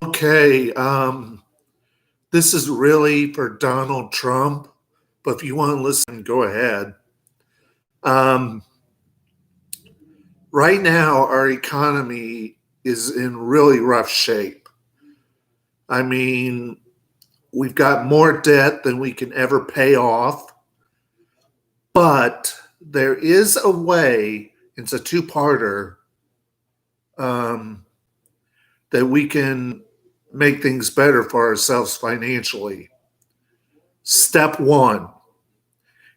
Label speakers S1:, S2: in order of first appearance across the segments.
S1: Okay, this is really for Donald Trump, but if you want to listen, go ahead. Um, right now, our economy is in really rough shape. I mean, we've got more debt than we can ever pay off, but there is a way, it's a two-parter, um, that we can make things better for ourselves financially. Step one.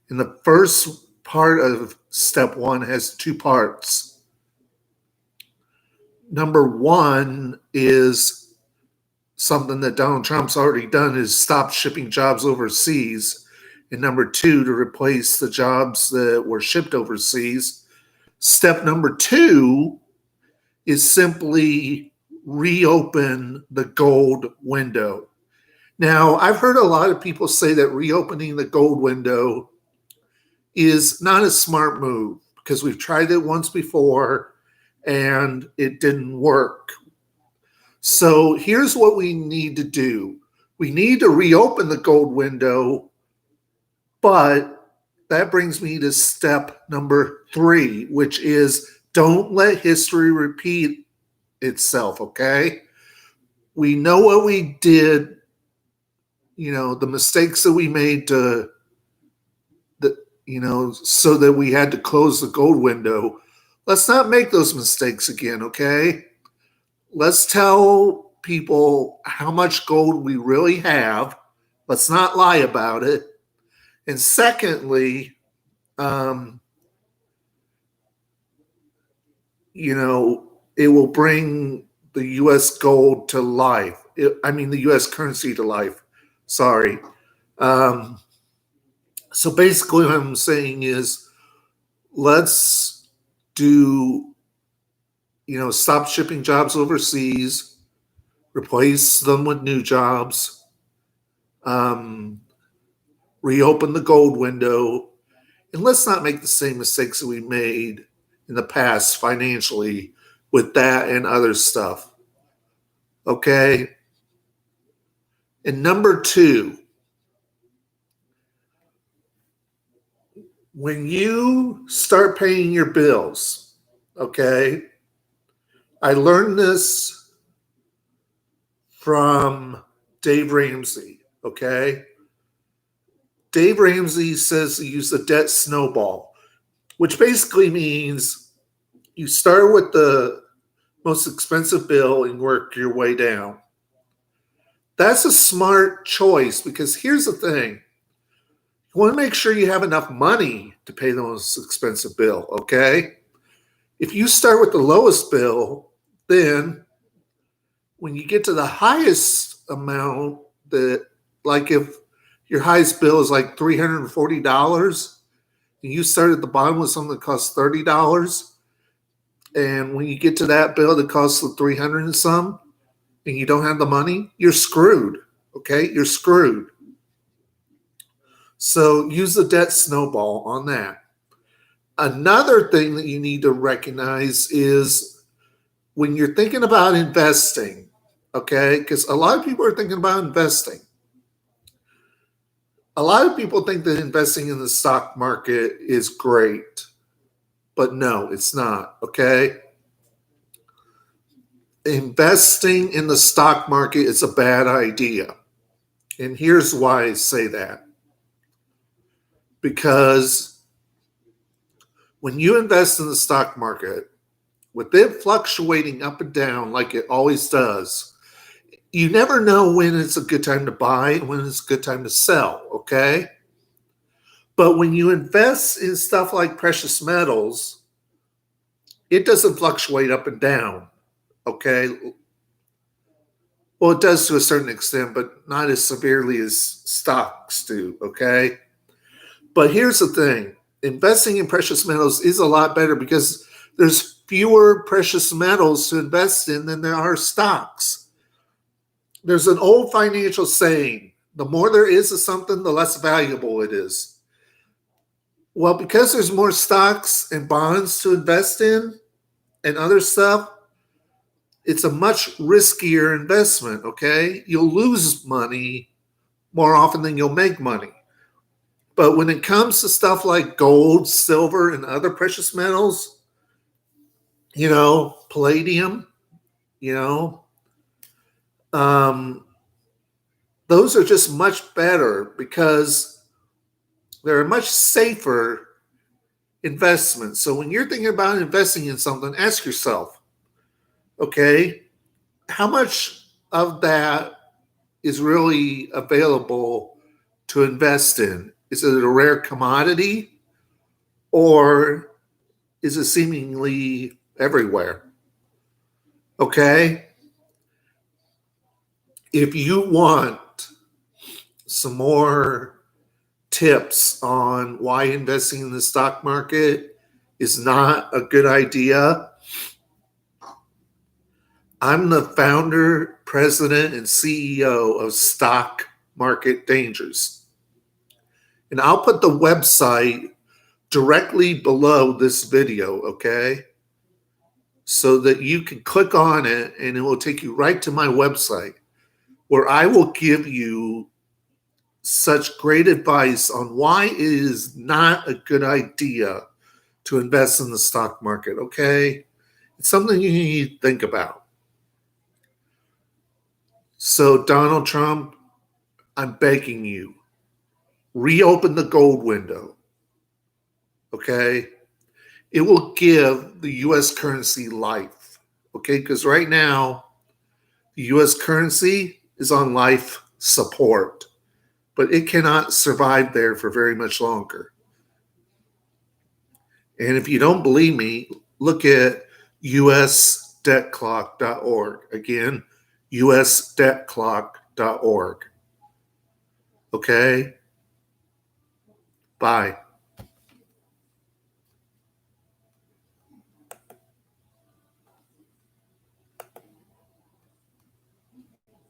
S1: And the first part of step one has two parts. Number one is something that Donald Trump's already done is stop shipping jobs overseas. And number two, to replace the jobs that were shipped overseas. Step number two is simply reopen the gold window. Now, I've heard a lot of people say that reopening the gold window is not a smart move because we've tried it once before and it didn't work. So here's what we need to do. We need to reopen the gold window, but that brings me to step number 3, which is don't let history repeat itself, okay? We know what we did, the mistakes that we made so that we had to close the gold window. Let's not make those mistakes again, okay? Let's tell people how much gold we really have. Let's not lie about it. And secondly, it will bring the U.S. gold to life. The U.S. currency to life. Sorry. So basically what I'm saying is let's stop shipping jobs overseas, replace them with new jobs, reopen the gold window, and let's not make the same mistakes that we made in the past financially with that and other stuff. Okay? And number 2, when you start paying your bills, okay, I learned this from Dave Ramsey, okay? Dave Ramsey says to use the debt snowball, which basically means you start with the most expensive bill and work your way down. That's a smart choice because here's the thing. You want to make sure you have enough money to pay the most expensive bill, okay? If you start with the lowest bill, then when you get to the highest amount, like if your highest bill is like $340 and you start at the bottom with something that costs $30, and when you get to that bill that costs the 300 and some, and you don't have the money, you're screwed, okay? You're screwed. So use the debt snowball on that. Another thing that you need to recognize is when you're thinking about investing, okay, because a lot of people are thinking about investing. A lot of people think that investing in the stock market is great, but no, it's not, okay? Investing in the stock market is a bad idea. And here's why I say that. Because when you invest in the stock market, with it fluctuating up and down like it always does, you never know when it's a good time to buy and when it's a good time to sell, okay? But when you invest in stuff like precious metals, it doesn't fluctuate up and down, okay? Well, it does to a certain extent, but not as severely as stocks do, okay? But here's the thing. Investing in precious metals is a lot better because there's fewer precious metals to invest in than there are stocks. There's an old financial saying, the more there is of something, the less valuable it is. Well, because there's more stocks and bonds to invest in and other stuff, it's a much riskier investment, okay? You'll lose money more often than you'll make money. But when it comes to stuff like gold, silver, and other precious metals, palladium, you know, those are just much better because they're a much safer investment. So when you're thinking about investing in something, ask yourself, okay, how much of that is really available to invest in? Is it a rare commodity or is it seemingly everywhere? Okay. If you want some more tips on why investing in the stock market is not a good idea, I'm the founder, president, and CEO of Stock Market Dangers. And I'll put the website directly below this video, okay? So that you can click on it and it will take you right to my website where I will give you such great advice on why it is not a good idea to invest in the stock market, okay? It's something you need to think about. So, Donald Trump, I'm begging you, reopen the gold window, okay? It will give the US currency life, okay? Because right now, the US currency is on life support, but it cannot survive there for very much longer. And if you don't believe me, look at usdebtclock.org. Again, usdebtclock.org. Okay? Bye.